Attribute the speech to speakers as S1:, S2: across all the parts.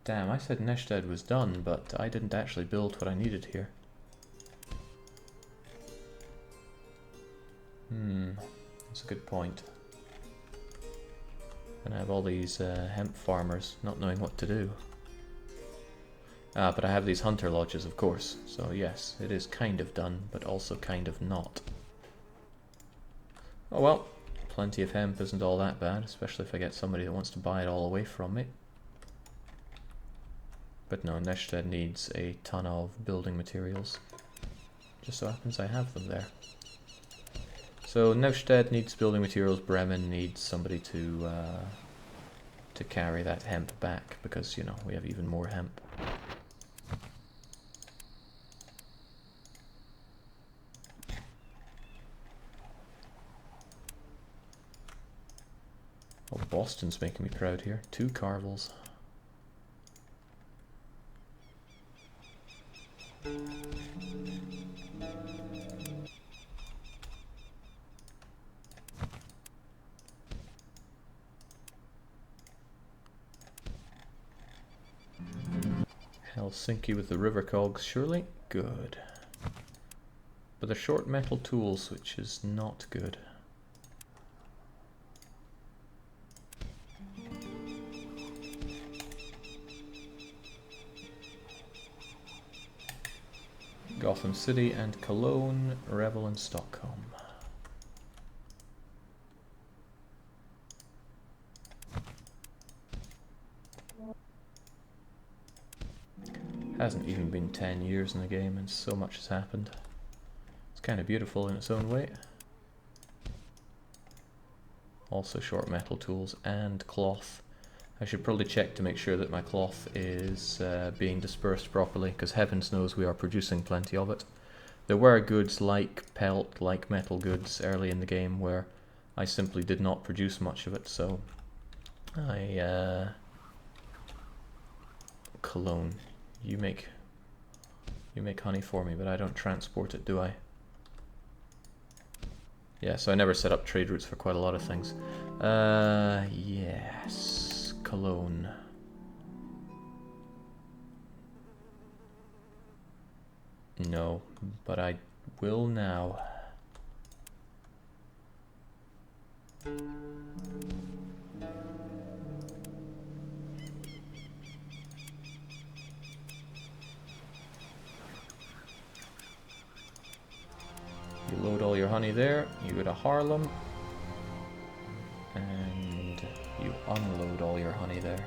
S1: Damn, I said Neshted was done, but I didn't actually build what I needed here. That's a good point. And I have all these hemp farmers not knowing what to do. Ah, but I have these hunter lodges, of course. So yes, it is kind of done, but also kind of not. Oh well, plenty of hemp isn't all that bad, especially if I get somebody that wants to buy it all away from me. But no, Neshted needs a ton of building materials. Just so happens I have them there. So Neustadt needs building materials, Bremen needs somebody to carry that hemp back, because, you know, we have even more hemp. Oh, Boston's making me proud here. 2 Carvels. Helsinki with the river cogs, surely? Good. But they're short metal tools, which is not good. Gotham City and Cologne, Revel and Stockholm. Hasn't even been 10 years in the game and so much has happened. It's kind of beautiful in its own way. Also short metal tools and cloth. I should probably check to make sure that my cloth is being dispersed properly, because heavens knows we are producing plenty of it. There were goods like pelt, like metal goods early in the game where I simply did not produce much of it, so Cologne. You make honey for me, but I don't transport it, do I? Yeah, so I never set up trade routes for quite a lot of things. Yes, Cologne. No, but I will now. You load all your honey there, you go to Haarlem, and you unload all your honey there.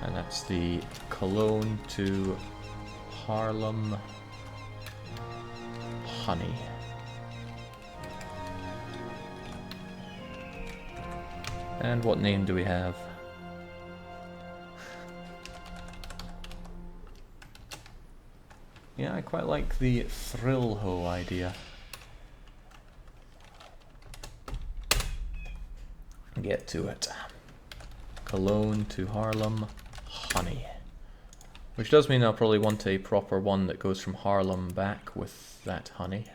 S1: And that's the Cologne to Haarlem honey. And what name do we have? Yeah, I quite like the Thrill-Ho idea. Get to it. Cologne to Haarlem honey. Which does mean I'll probably want a proper one that goes from Haarlem back with that honey.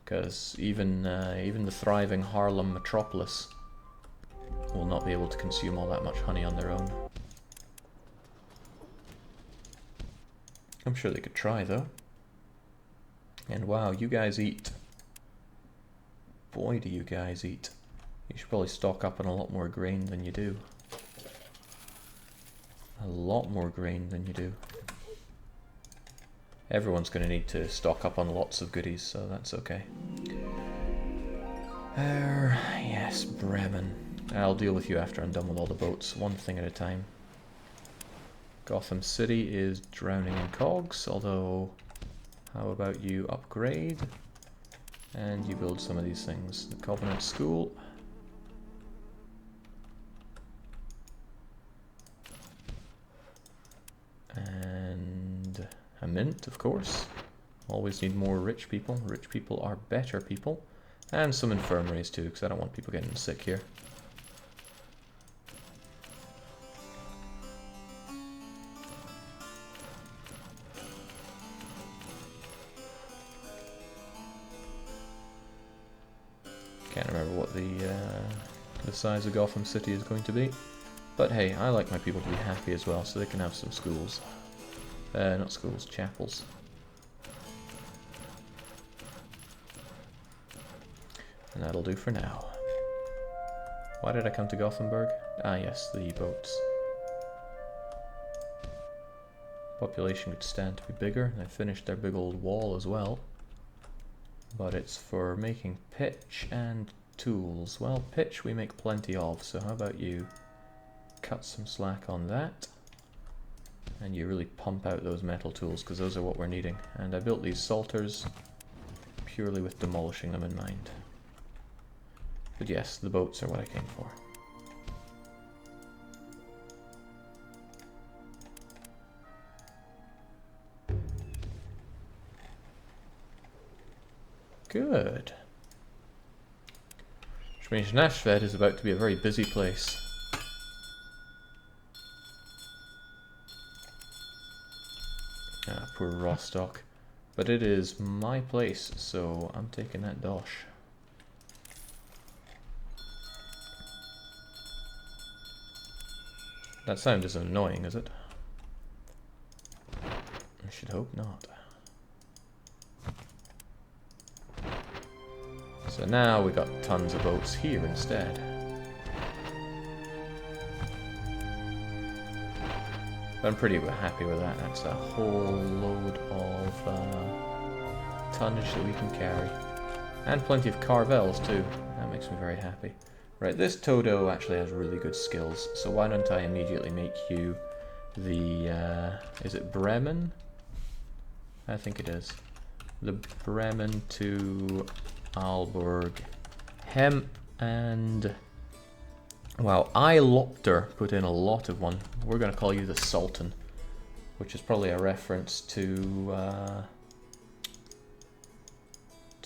S1: Because even the thriving Haarlem metropolis will not be able to consume all that much honey on their own. I'm sure they could try, though. And wow, you guys eat. Boy, do you guys eat. You should probably stock up on a lot more grain than you do. A lot more grain than you do. Everyone's going to need to stock up on lots of goodies, so that's okay. Yes, Bremen. I'll deal with you after I'm done with all the boats, one thing at a time. Gotham City is drowning in cogs, although how about you upgrade and you build some of these things. The Covenant School. And a mint, of course. Always need more rich people. Rich people are better people. And some infirmaries too, because I don't want people getting sick here. Can't remember what the the size of Gotham City is going to be. But hey, I like my people to be happy as well, so they can have some schools. Not schools, chapels. And that'll do for now. Why did I come to Gothenburg? Ah yes, the boats. Population could stand to be bigger. They finished their big old wall as well. But it's for making pitch and tools. Well, pitch we make plenty of, so how about you cut some slack on that? And you really pump out those metal tools, because those are what we're needing. And I built these salters purely with demolishing them in mind. But yes, the boats are what I came for. Good. Which means Nashved is about to be a very busy place. Ah, poor Rostock. But it is my place, so I'm taking that dosh. That sound isn't annoying, is it? I should hope not. So now we got tons of boats here instead. I'm pretty happy with that. That's a whole load of tonnage that we can carry. And plenty of carvels too. That makes me very happy. Right, this Toto actually has really good skills, so why don't I immediately make you the, is it Bremen? I think it is. The Bremen to Aalborg. Hemp and... wow, Eilopter put in a lot of one. We're going to call you the Sultan, which is probably a reference to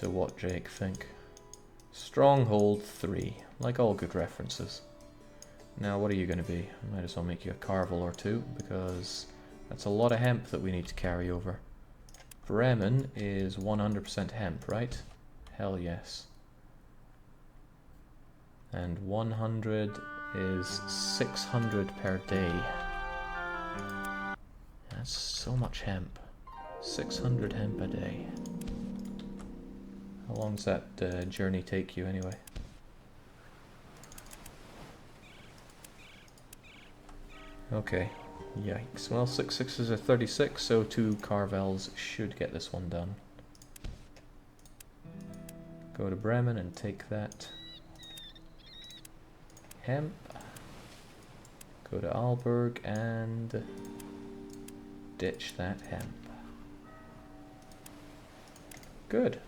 S1: what, Jake, think? Stronghold 3, like all good references. Now, what are you going to be? I might as well make you a carvel or two, because that's a lot of hemp that we need to carry over. Bremen is 100% hemp, right? Hell yes. And 100 is 600 per day. That's so much hemp. 600 hemp a day. How long does that journey take you anyway? Okay, yikes. Well, 6 6s are 36, so 2 carvels should get this one done. Go to Bremen and take that hemp. Go to Aalborg and ditch that hemp. Good.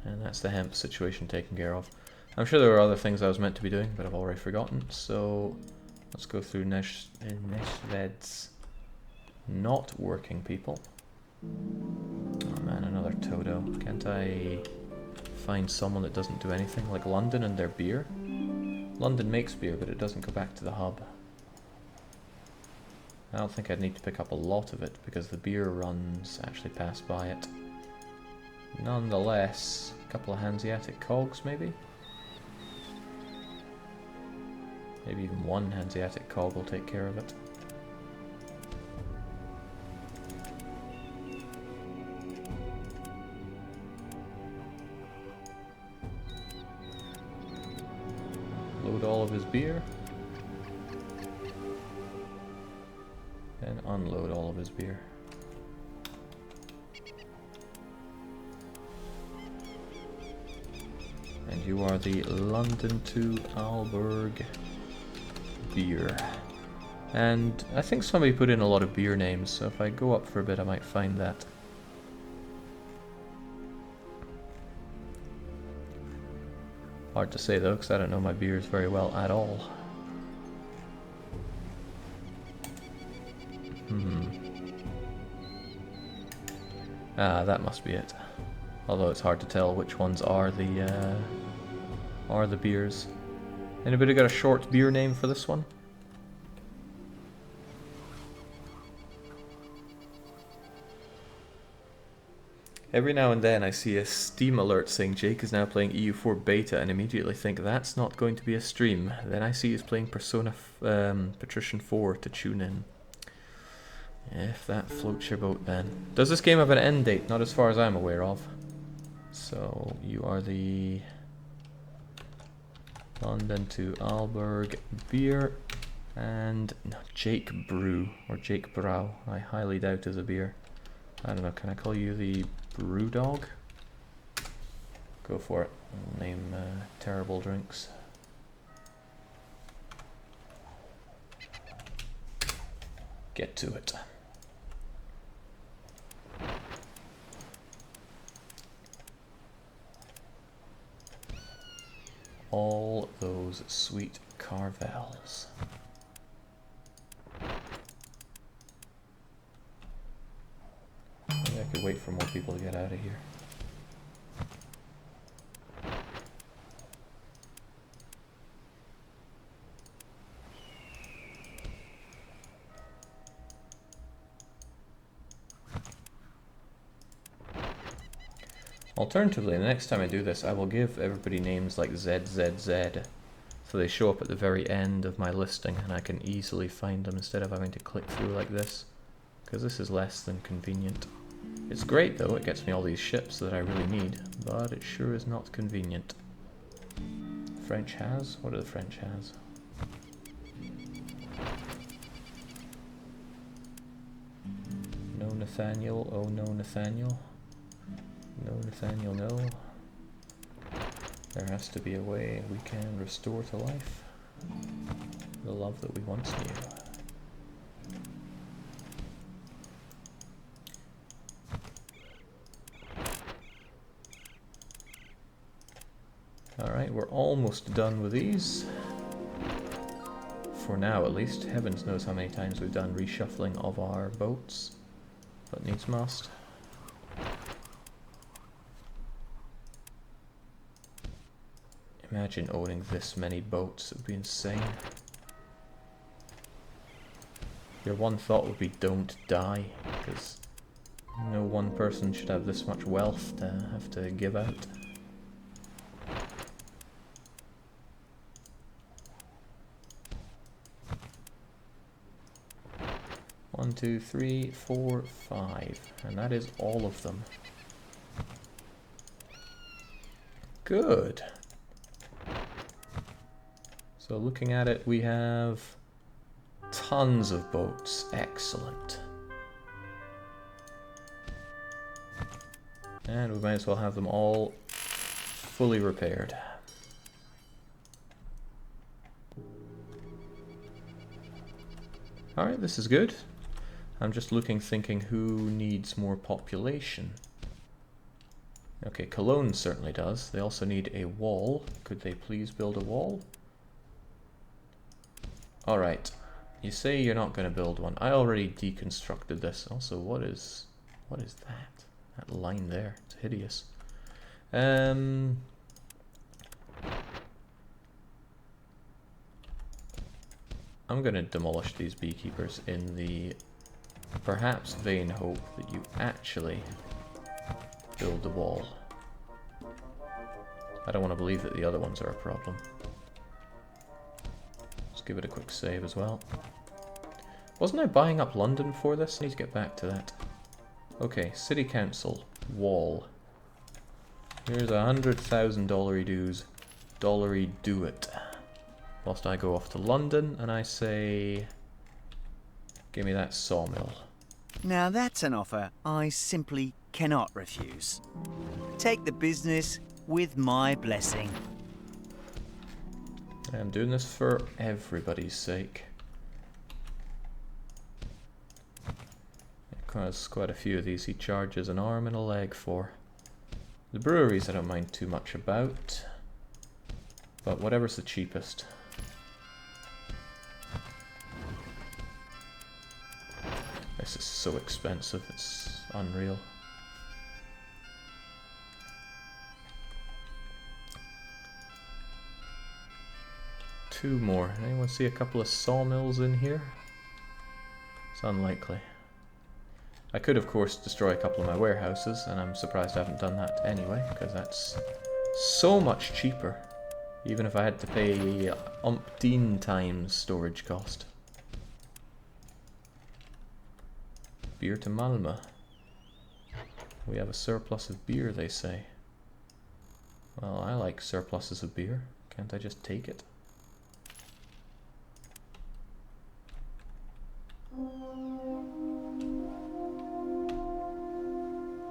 S1: And that's the hemp situation taken care of. I'm sure there were other things I was meant to be doing, but I've already forgotten. So let's go through Neshved's not working people. Oh man, another Toto. Can't I find someone that doesn't do anything? Like London and their beer? London makes beer, but it doesn't go back to the hub. I don't think I'd need to pick up a lot of it, because the beer runs actually pass by it. Nonetheless, a couple of Hanseatic cogs maybe? Maybe even one Hanseatic cog will take care of it. Load all of his beer. And unload all of his beer. And you are the London to Aalborg beer. And I think somebody put in a lot of beer names, so if I go up for a bit I might find that. Hard to say though, because I don't know my beers very well at all. Ah, that must be it. Although it's hard to tell which ones are the beers. Anybody got a short beer name for this one? Every now and then I see a Steam alert saying Jake is now playing EU4 beta and immediately think that's not going to be a stream. Then I see he's playing Persona Patrician 4 to tune in. If that floats your boat then. Does this game have an end date? Not as far as I'm aware of. So you are the London to Aalborg beer and no, Jake Brew or Jake Brow. I highly doubt is a beer. I don't know, can I call you the Brew Dog? Go for it. I'll name terrible drinks. Get to it. All those sweet Carvels. Maybe I could wait for more people to get out of here. Alternatively, the next time I do this, I will give everybody names like ZZZ, so they show up at the very end of my listing and I can easily find them instead of having to click through like this, because this is less than convenient. It's great though, it gets me all these ships that I really need, but it sure is not convenient. French has? What are the French has? No Nathaniel, oh no Nathaniel. No, Nathaniel, no. There has to be a way we can restore to life the love that we once knew. Alright, we're almost done with these. For now, at least. Heavens knows how many times we've done reshuffling of our boats, but needs must. Imagine owning this many boats, it would be insane. Your one thought would be don't die, because no one person should have this much wealth to have to give out. One, two, three, four, five, and that is all of them. Good. So looking at it, we have tons of boats. Excellent. And we might as well have them all fully repaired. Alright, this is good. I'm just looking, thinking who needs more population. Okay, Cologne certainly does. They also need a wall. Could they please build a wall? Alright, you say you're not going to build one. I already deconstructed this. Also, what is that? That line there, it's hideous. I'm going to demolish these beekeepers in the perhaps vain hope that you actually build the wall. I don't want to believe that the other ones are a problem. Give it a quick save as well. Wasn't I buying up London for this? I need to get back to that. Okay, City Council, wall. Here's $100,000 dues. Dollary do it. Whilst I go off to London and I say, give me that sawmill.
S2: Now that's an offer I simply cannot refuse. Take the business with my blessing.
S1: I'm doing this for everybody's sake. Because quite a few of these he charges an arm and a leg for. The breweries I don't mind too much about, but whatever's the cheapest. This is so expensive, it's unreal. Two more. Anyone see a couple of sawmills in here? It's unlikely. I could, of course, destroy a couple of my warehouses, and I'm surprised I haven't done that anyway, because that's so much cheaper, even if I had to pay umpteen times storage cost. Beer to Malmö. We have a surplus of beer, they say. Well, I like surpluses of beer. Can't I just take it?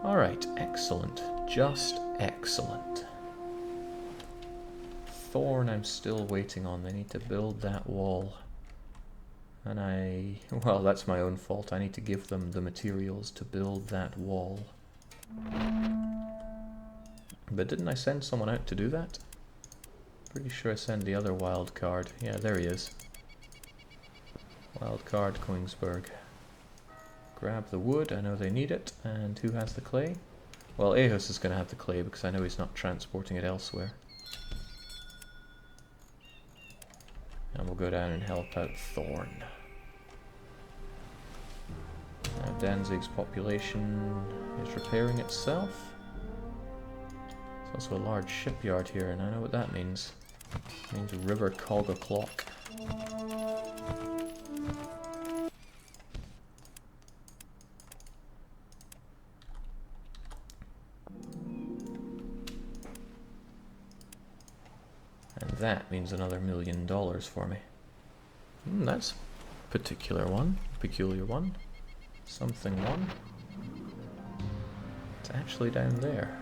S1: Alright, excellent. Just excellent. Thorn I'm still waiting on. They need to build that wall. And well, that's my own fault. I need to give them the materials to build that wall. But didn't I send someone out to do that? Pretty sure I sent the other wild card. Yeah, there he is. Wild card, Kongsberg. Grab the wood, I know they need it. And who has the clay? Well, Aehus is going to have the clay because I know he's not transporting it elsewhere. And we'll go down and help out Thorn. Now Danzig's population is repairing itself. There's also a large shipyard here, and I know what that means. It means river cog o'clock. And that means another $1 million for me. That's a peculiar one. Something one. It's actually down there.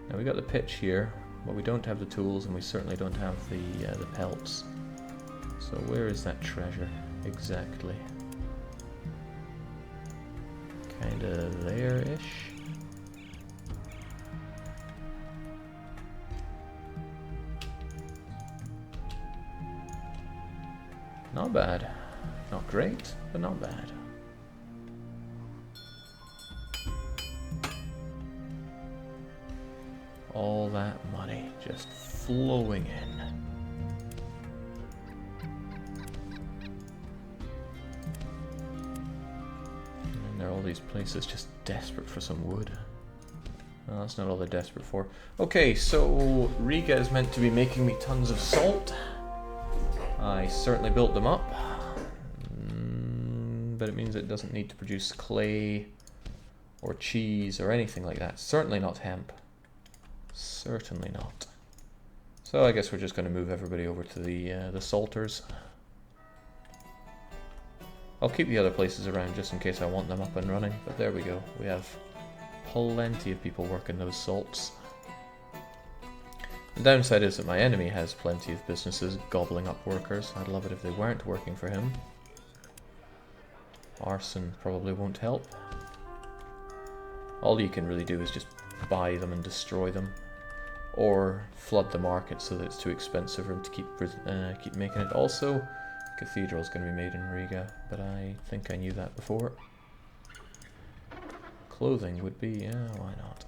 S1: Now we got the pitch here, but we don't have the tools, and we certainly don't have the pelts. So where is that treasure exactly? Kinda there-ish. Not bad. Not great, but not bad. All that money just flowing in. And there are all these places just desperate for some wood. Well, that's not all they're desperate for. Okay, so Riga is meant to be making me tons of salt. I certainly built them up, but it means it doesn't need to produce clay or cheese or anything like that. Certainly not hemp. Certainly not. So I guess we're just going to move everybody over to the salters. I'll keep the other places around just in case I want them up and running, but there we go. We have plenty of people working those salts. The downside is that my enemy has plenty of businesses gobbling up workers. I'd love it if they weren't working for him. Arson probably won't help. All you can really do is just buy them and destroy them. Or flood the market so that it's too expensive for him to keep making it. Also, cathedral's going to be made in Riga, but I think I knew that before. Clothing would be, yeah, why not?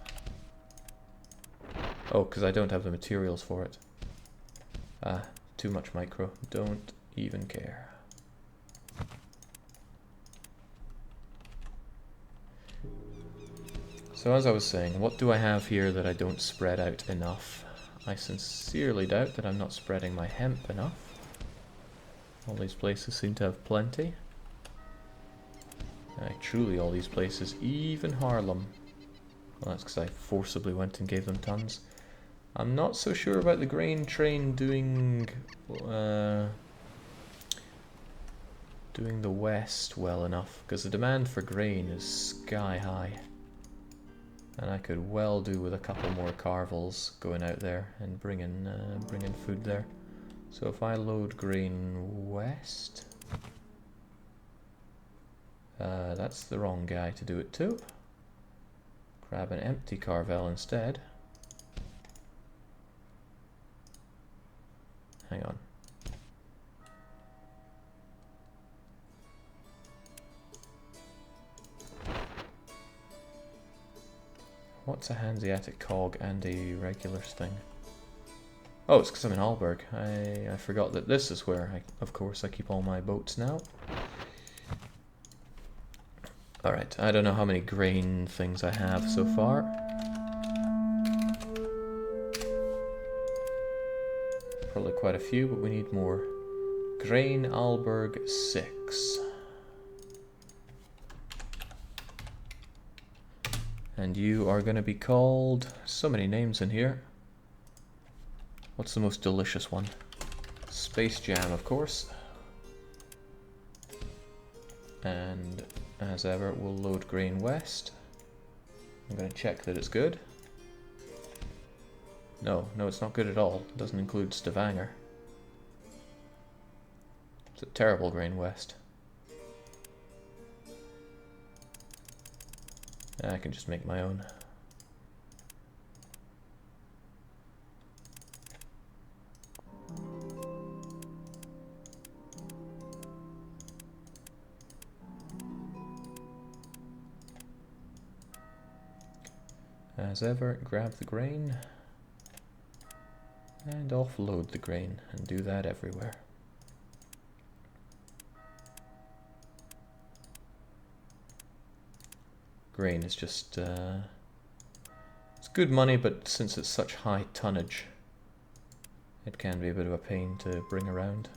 S1: Oh, because I don't have the materials for it. Ah, too much micro. Don't even care. So as I was saying, what do I have here that I don't spread out enough? I sincerely doubt that I'm not spreading my hemp enough. All these places seem to have plenty. Truly all these places, even Haarlem. Well, that's because I forcibly went and gave them tons. I'm not so sure about the grain train doing the west well enough, because the demand for grain is sky high. And I could well do with a couple more carvels going out there and bringing food there. So if I load grain west, that's the wrong guy to do it to. Grab an empty carvel instead. Hang on. What's a Hanseatic cog and a regular thing? Oh, it's because I'm in Hallberg. I forgot that this is where, of course, I keep all my boats now. Alright, I don't know how many grain things I have so far. Probably quite a few, but we need more. Grain Alberg 6. And you are going to be called... So many names in here. What's the most delicious one? Space Jam, of course. And as ever, we'll load Grain West. I'm going to check that it's good. No, it's not good at all. It doesn't include Stavanger. It's a terrible Grain West. I can just make my own. As ever, grab the grain and offload the grain, and do that everywhere. Grain is just, it's good money, but since it's such high tonnage, it can be a bit of a pain to bring around.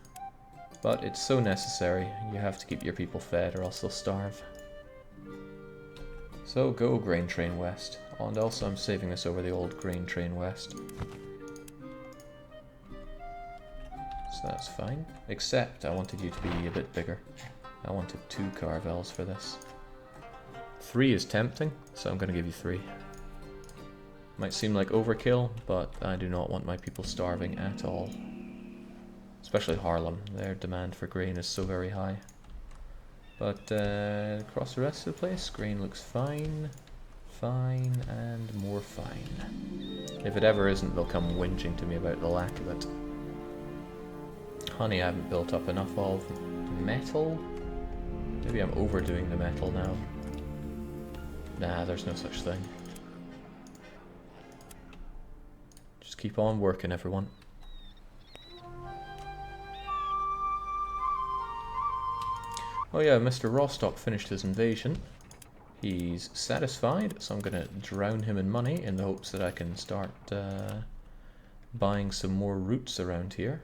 S1: But it's so necessary, you have to keep your people fed or else they'll starve. So go Grain Train West. Oh, and also I'm saving this over the old Grain Train West. So that's fine. Except I wanted you to be a bit bigger. I wanted 2 Carvels for this. 3 is tempting, so I'm going to give you 3. Might seem like overkill, but I do not want my people starving at all. Especially Haarlem, their demand for grain is so very high. But across the rest of the place, grain looks fine, fine, and more fine. If it ever isn't, they'll come whinging to me about the lack of it. Honey, I haven't built up enough of. Metal? Maybe I'm overdoing the metal now. Nah, there's no such thing. Just keep on working, everyone. Oh yeah, Mr. Rostock finished his invasion. He's satisfied, so I'm gonna drown him in money in the hopes that I can start buying some more roots around here.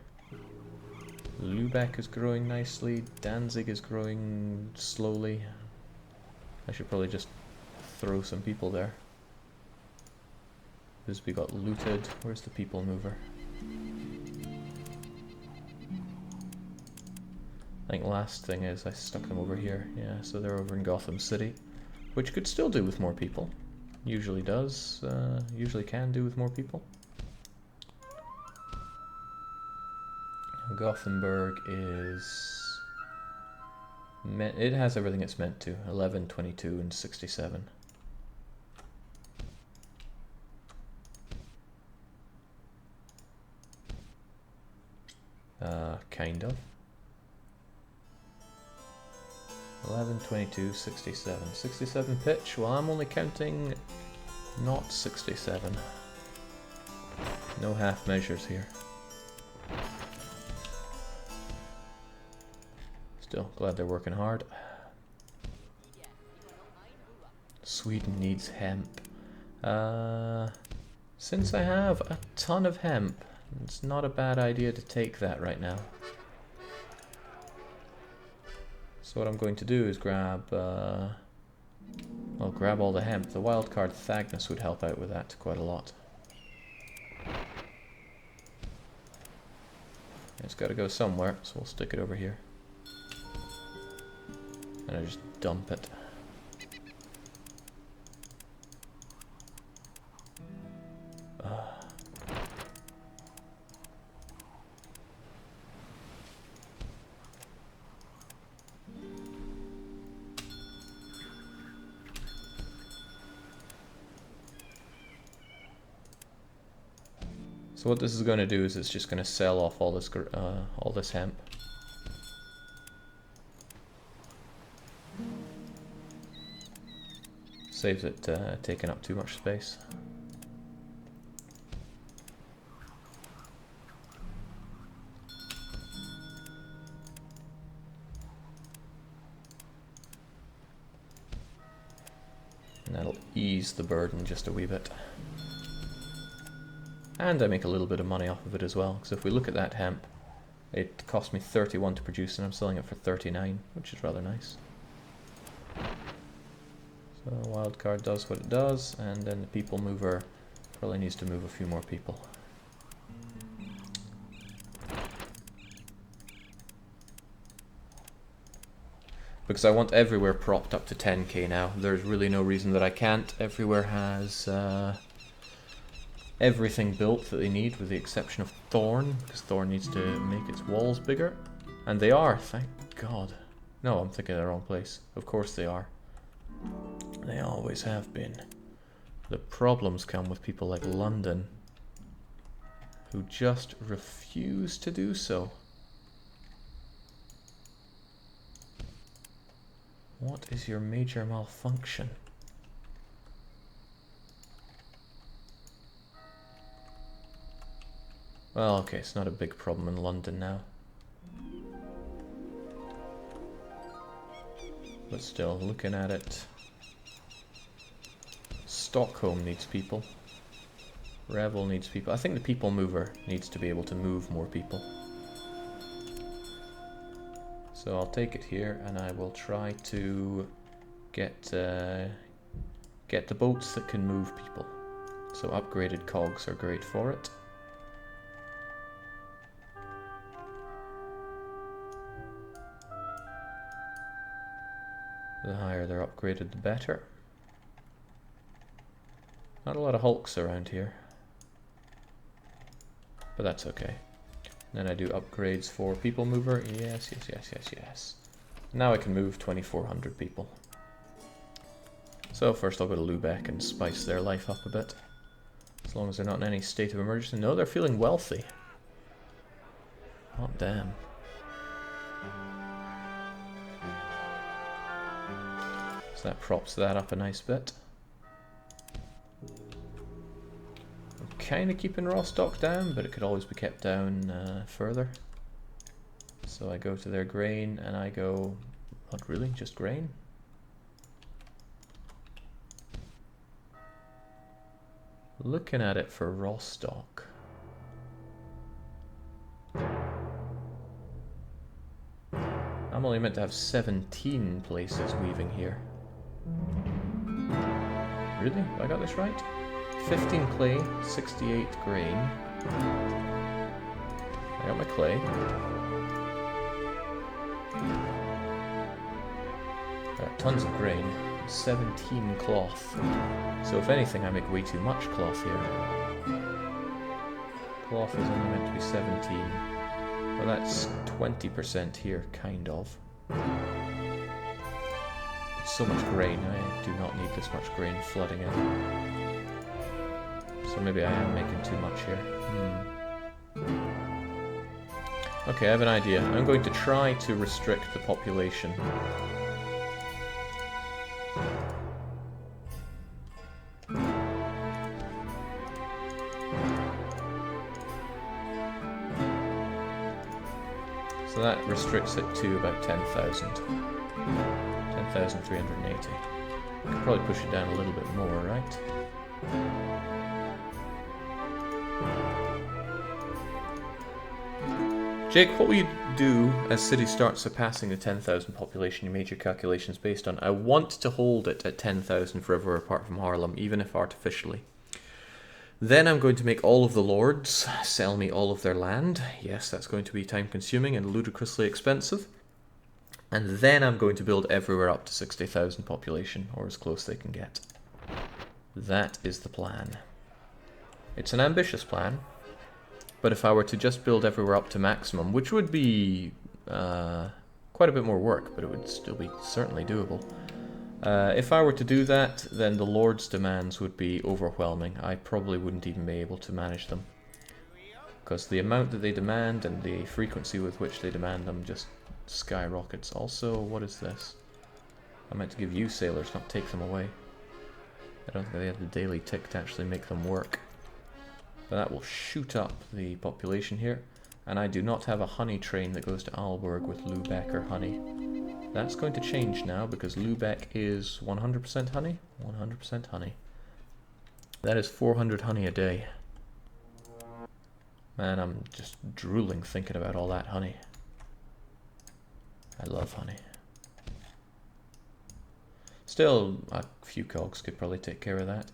S1: Lübeck is growing nicely, Danzig is growing slowly. I should probably just throw some people there. Bisbee got looted. Where's the people mover? I think last thing is I stuck them over here. Yeah, so they're over in Gotham City, which could still do with more people. Usually does. Usually can do with more people. Gothenburg is... it has everything it's meant to. 11, 22, and 67. Kind of. 11, 22, 67. 67 pitch? Well, I'm only counting not 67. No half measures here. Still, glad they're working hard. Sweden needs hemp. Since I have a ton of hemp, it's not a bad idea to take that right now. So what I'm going to do is grab, I'll grab all the hemp. The wildcard Thagnus would help out with that quite a lot. It's got to go somewhere, so we'll stick it over here. And I just dump it. So what this is going to do is it's just going to sell off all this hemp. Saves it taking up too much space. And that'll ease the burden just a wee bit. And I make a little bit of money off of it as well, because if we look at that hemp, it cost me 31 to produce and I'm selling it for 39, which is rather nice. So wildcard does what it does, and then the people mover probably needs to move a few more people. Because I want everywhere propped up to 10k now. There's really no reason that I can't. Everywhere has everything built that they need, with the exception of Thorn, because Thorn needs to make its walls bigger. And they are, thank God. No, I'm thinking of the wrong place. Of course they are. They always have been. The problems come with people like London, who just refuse to do so. What is your major malfunction? Well, okay, it's not a big problem in London now. But still, looking at it, Stockholm needs people. Revel needs people. I think the people mover needs to be able to move more people. So I'll take it here, and I will try to get the boats that can move people. So upgraded cogs are great for it. The higher they're upgraded, the better. Not a lot of hulks around here, but that's okay. Then I do upgrades for people mover. Yes, yes, yes, yes, yes. Now I can move 2,400 people. So first I'll go to Lubeck and spice their life up a bit. As long as they're not in any state of emergency. No, they're feeling wealthy. Oh, damn. So that props that up a nice bit. I'm kind of keeping raw stock down, but it could always be kept down further. So I go to their grain and I go, not really, just grain. Looking at it for raw stock. I'm only meant to have 17 places weaving here. Really? I got this right? 15 clay, 68 grain. I got my clay. I got tons of grain. 17 cloth. So if anything, I make way too much cloth here. Cloth is only meant to be 17. Well, that's 20% here, kind of. So much grain. I do not need this much grain flooding in. So maybe I am making too much here. Okay, I have an idea. I'm going to try to restrict the population. So that restricts it to about 10,000. 10,380. I could probably push it down a little bit more, right? Jake, what will you do as city starts surpassing the 10,000 population you made your calculations based on? I want to hold it at 10,000 for everywhere apart from Haarlem, even if artificially. Then I'm going to make all of the lords sell me all of their land. Yes, that's going to be time consuming and ludicrously expensive. And then I'm going to build everywhere up to 60,000 population, or as close they can get. That is the plan. It's an ambitious plan, but if I were to just build everywhere up to maximum, which would be quite a bit more work, but it would still be certainly doable. If I were to do that, then the Lord's demands would be overwhelming. I probably wouldn't even be able to manage them. Because the amount that they demand and the frequency with which they demand them just skyrockets. Also, what is this? I meant to give you sailors, not take them away. I don't think they have the daily tick to actually make them work. But that will shoot up the population here. And I do not have a honey train that goes to Aalborg with Lubecker honey. That's going to change now because Lubeck is 100% honey. 100% honey. That is 400 honey a day. Man, I'm just drooling thinking about all that honey. I love honey. Still, a few cogs could probably take care of that.